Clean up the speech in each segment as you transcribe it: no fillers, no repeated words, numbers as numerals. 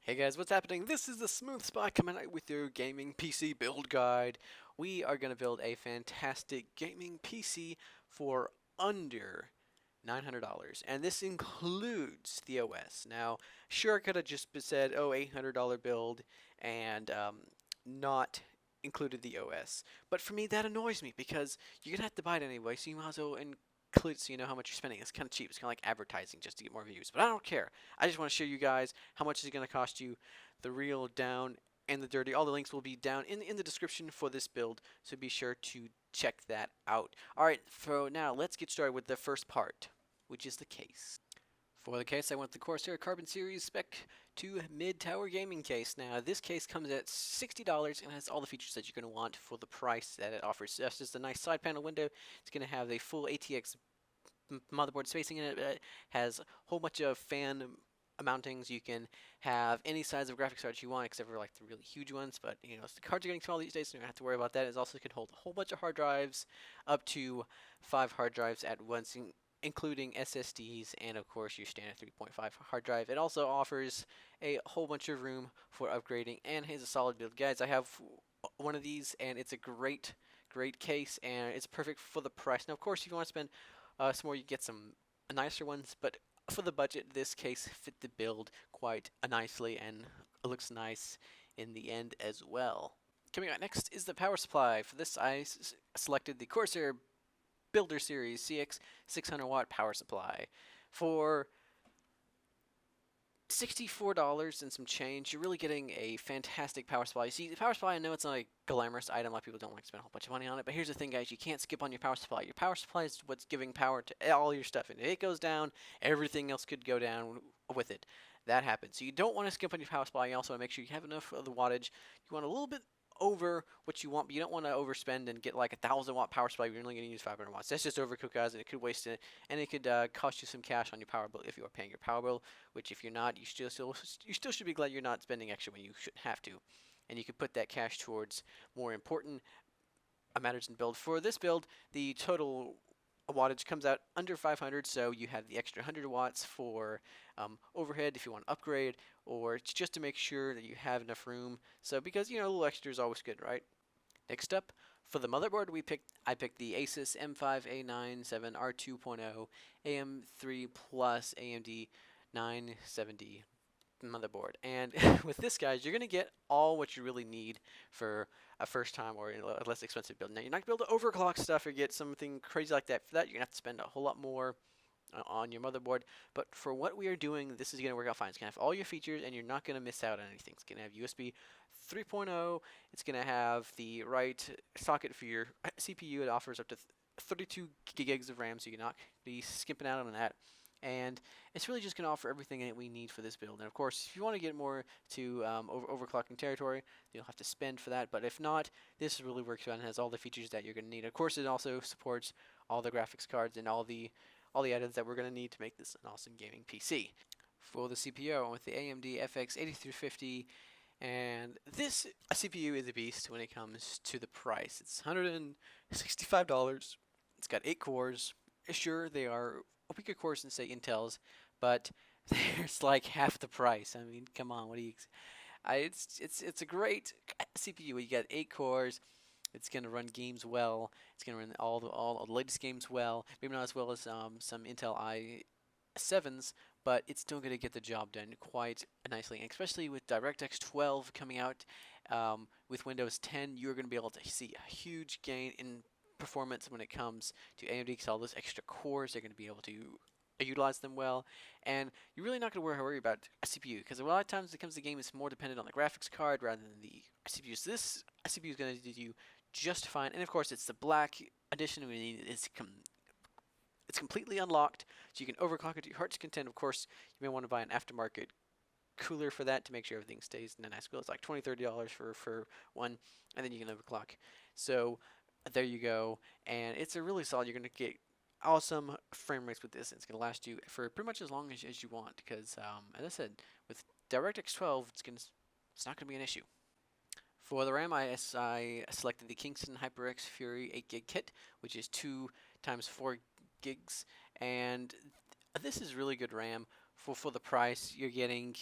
Hey guys, what's happening? This is the Smooth Spot coming out with your gaming PC build guide. We are going to build a fantastic gaming PC for under $900, and this includes the OS. Now, sure, I could have just said, oh, $800 build and not included the OS. But for me, that annoys me because you're going to have to buy it anyway, so you might as well include so you know how much you're spending. It's kind of cheap. It's kind of like advertising just to get more views. But I don't care. I just want to show you guys how much is it going to cost you, the real, down, and the dirty. All the links will be down in the description for this build, so be sure to check that out. Alright, so now let's get started with the first part, which is the case. For the case, I want the Corsair Carbon Series Spec 2 Mid-Tower Gaming Case. Now, this case comes at $60 and has all the features that you're going to want for the price that it offers. That's just a nice side panel window. It's going to have a full ATX motherboard spacing in it. It has a whole bunch of fan mountings. You can have any size of graphics cards you want, except for like the really huge ones. But you know, the cards are getting small these days, so you don't have to worry about that. It also can hold a whole bunch of hard drives, up to 5 hard drives at once, including SSDs and of course your standard 3.5 hard drive. It also offers a whole bunch of room for upgrading and has a solid build. Guys, I have one of these and it's a great case and it's perfect for the price. Now of course if you want to spend some more you get some nicer ones, but for the budget this case fit the build quite nicely and it looks nice in the end as well. Coming out next is the power supply. For this I selected the Corsair Builder Series CX 600 watt power supply. For $64 and some change, you're really getting a fantastic power supply. You see, the power supply, I know it's not a glamorous item. A lot of people don't like to spend a whole bunch of money on it. But here's the thing, guys. You can't skip on your power supply. Your power supply is what's giving power to all your stuff. And if it goes down, everything else could go down with it. That happens. So you don't want to skip on your power supply. You also want to make sure you have enough of the wattage. You want a little bit over what you want, but you don't want to overspend and get like a 1,000 watt power supply. You're only going to use 500 watts. That's just overcooked, guys, and it could waste it, and it could cost you some cash on your power bill if you are paying your power bill. Which, if you're not, you still should be glad you're not spending extra when you shouldn't have to, and you could put that cash towards more important matters in build. For this build, the total wattage comes out under 500, so you have the extra 100 watts for overhead if you want to upgrade, or it's just to make sure that you have enough room. So because you know a little extra is always good, right? Next up, for the motherboard, I picked the Asus M5A97R2.0 AM3 Plus AMD 970 motherboard. And with this, guys, you're going to get all what you really need for a first time or a less expensive build. Now, you're not going to be able to overclock stuff or get something crazy like that. For that, you're going to have to spend a whole lot more on your motherboard. But for what we are doing, this is going to work out fine. It's going to have all your features, and you're not going to miss out on anything. It's going to have USB 3.0. It's going to have the right socket for your CPU. It offers up to 32 gigs of RAM, so you're not be skimping out on that. And it's really just going to offer everything that we need for this build. And of course, if you want to get more to overclocking territory, you'll have to spend for that. But if not, this really works out and has all the features that you're going to need. Of course, it also supports all the graphics cards and all the items that we're going to need to make this an awesome gaming PC. For the CPU, I went with the AMD FX 8350, and this CPU is a beast when it comes to the price. It's $165. It's got 8 cores. Sure, they are weaker cores than say Intel's, but there's like half the price. I mean, come on, what do you? It's a great CPU. You got 8 cores. It's gonna run games well. It's gonna run all the latest games well. Maybe not as well as some Intel i7s, but it's still gonna get the job done quite nicely. And especially with DirectX 12 coming out with Windows 10, you're gonna be able to see a huge gain in performance when it comes to AMD because all those extra cores, they're going to be able to utilize them well, and you're really not going to worry about a CPU because a lot of times when it comes to the game, it's more dependent on the graphics card rather than the CPU. So this CPU is going to do just fine, and of course it's the black edition. It's completely unlocked, so you can overclock it to your heart's content. Of course, you may want to buy an aftermarket cooler for that to make sure everything stays in a nice cool. It's like $20-$30 for one, and then you can overclock. So there you go, and it's a really solid. You're going to get awesome frame rates with this. It's going to last you for pretty much as long as you want because, as I said, with DirectX 12, it's not going to be an issue. For the RAM, I selected the Kingston HyperX Fury 8 gig kit, which is 2 times 4 gigs, and this is really good RAM For the price. You're getting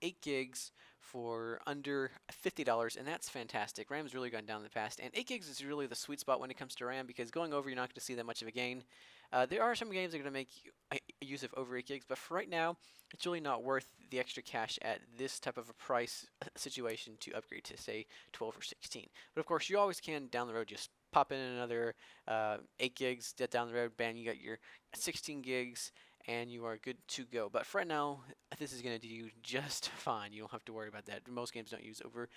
8 gigs for under $50, and that's fantastic. RAM's really gone down in the past, and 8 gigs is really the sweet spot when it comes to RAM because going over, you're not going to see that much of a gain. There are some games that are going to make you use of over 8 gigs, but for right now, it's really not worth the extra cash at this type of a price situation to upgrade to, say, 12 or 16. But of course, you always can down the road just pop in another 8 gigs down the road, bam, you got your 16 gigs, and you are good to go. But for right now, this is going to do you just fine. You don't have to worry about that. Most games don't use over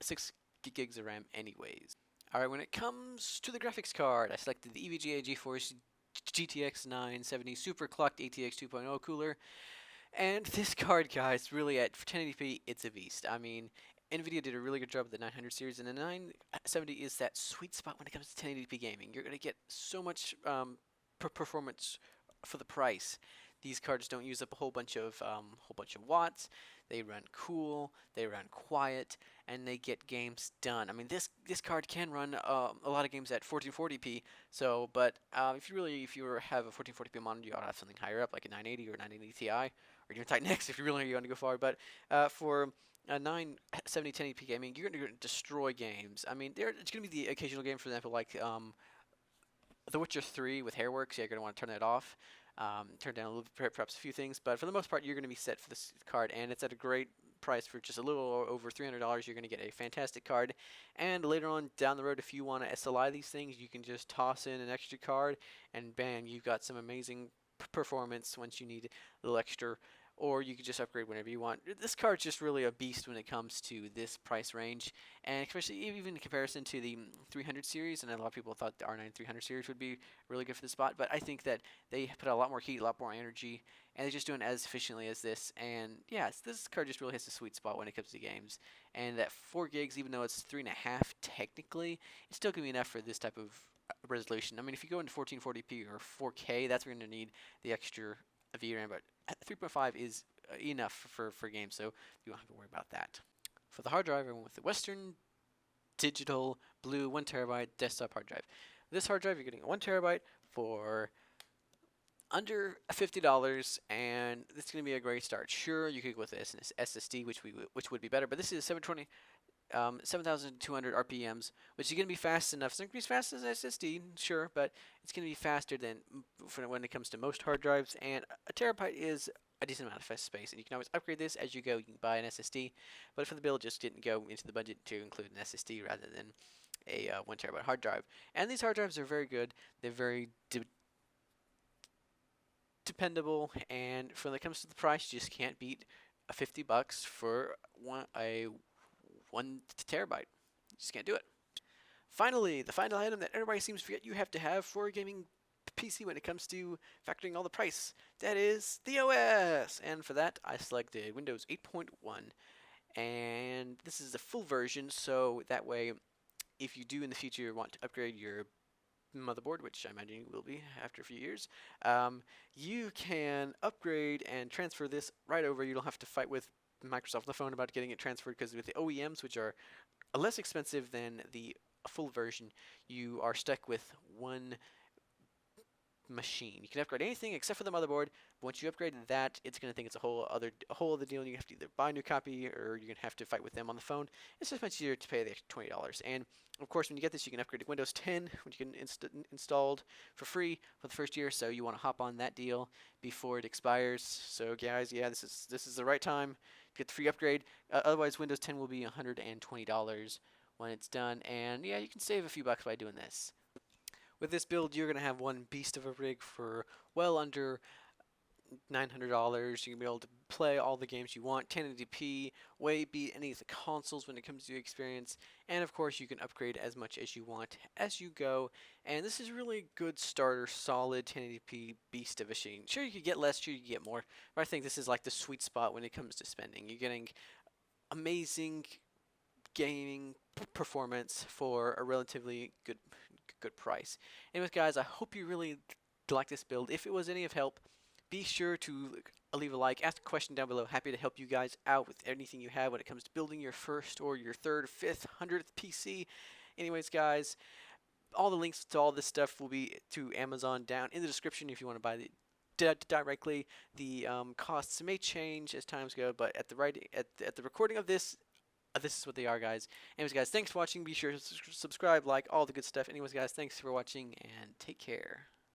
6 gigs of RAM anyways. Alright, when it comes to the graphics card, I selected the EVGA GeForce GTX 970 Super Clocked ATX 2.0 cooler. And this card, guys, really at 1080p, it's a beast. I mean, NVIDIA did a really good job with the 900 series, and the 970 is that sweet spot when it comes to 1080p gaming. You're going to get so much performance for the price. These cards don't use up a whole bunch of watts. They run cool, they run quiet, and they get games done. I mean, this card can run a lot of games at 1440p. So, but if you have a 1440p monitor, you ought to have something higher up, like a 980 or 980 Ti, or even Titan X if you really want to go far. But for a 970 1080p gaming, you're going to destroy games. I mean, it's going to be the occasional game, for example, like The Witcher 3 with Hairworks. You're going to want to turn that off. Turn down a little, perhaps a few things, but for the most part, you're going to be set for this card, and it's at a great price for just a little over $300. You're going to get a fantastic card, and later on down the road, if you want to SLI these things, you can just toss in an extra card, and bam, you've got some amazing performance once you need a little extra. Or you could just upgrade whenever you want. This card's just really a beast when it comes to this price range, and especially even in comparison to the 300 series. And a lot of people thought the R9 300 series would be really good for the spot, but I think that they put a lot more heat, a lot more energy, and they're just doing it as efficiently as this. And yeah, this card just really hits the sweet spot when it comes to games. And that 4 gigs, even though it's 3.5 technically, it's still gonna be enough for this type of resolution. I mean, if you go into 1440p or 4K, that's where you're gonna need the extra VRAM, but 3.5 is enough for games, so you don't have to worry about that. For the hard drive, I went with the Western Digital Blue 1TB desktop hard drive. This hard drive, you're getting a 1TB for under $50, and this is going to be a great start. Sure, you could go with this SSD, which would be better, but this is 7,200 RPMs, which is going to be fast enough. It's not going to be as fast as SSD, sure, but it's going to be faster than when it comes to most hard drives. And a terabyte is a decent amount of space, and you can always upgrade this as you go. You can buy an SSD, but for the build, just didn't go into the budget to include an SSD rather than a 1TB hard drive. And these hard drives are very good. They're very dependable, and when it comes to the price, you just can't beat $50 for a 1TB. You just can't do it. Finally, the final item that everybody seems to forget you have to have for a gaming PC when it comes to factoring all the price. That is the OS. And for that, I selected Windows 8.1. And this is the full version, so that way, if you do in the future want to upgrade your motherboard, which I imagine you will be after a few years, you can upgrade and transfer this right over. You don't have to fight with Microsoft on the phone about getting it transferred, because with the OEMs, which are less expensive than the full version, you are stuck with one machine. You can upgrade anything except for the motherboard, but once you upgrade that, it's going to think it's a whole other deal, and you have to either buy a new copy or you're going to have to fight with them on the phone. It's just much easier to pay the extra $20. And of course, when you get this, you can upgrade to Windows 10, which you can installed for free for the first year. So you want to hop on that deal before it expires. So guys, yeah, this is the right time to get the free upgrade. Otherwise, Windows 10 will be $120 when it's done. And yeah, you can save a few bucks by doing this. With this build, you're going to have one beast of a rig for well under $900. You can be able to play all the games you want, 1080p, way beat any of the consoles when it comes to experience, and of course you can upgrade as much as you want as you go. And this is really a good starter, solid 1080p beast of a machine. Sure, you could get less, sure you could get more, but I think this is like the sweet spot when it comes to spending. You're getting amazing gaming performance for a relatively good price. Anyways, guys, I hope you really like this build. If it was any of help, be sure to leave a like, ask a question down below. Happy to help you guys out with anything you have when it comes to building your first or your third, fifth, 100th PC. Anyways, guys, all the links to all this stuff will be to Amazon down in the description if you want to buy directly. The costs may change as times go, but at the recording of this, this is what they are, guys. Anyways, guys, thanks for watching. Be sure to subscribe, like, all the good stuff. Anyways, guys, thanks for watching, and take care.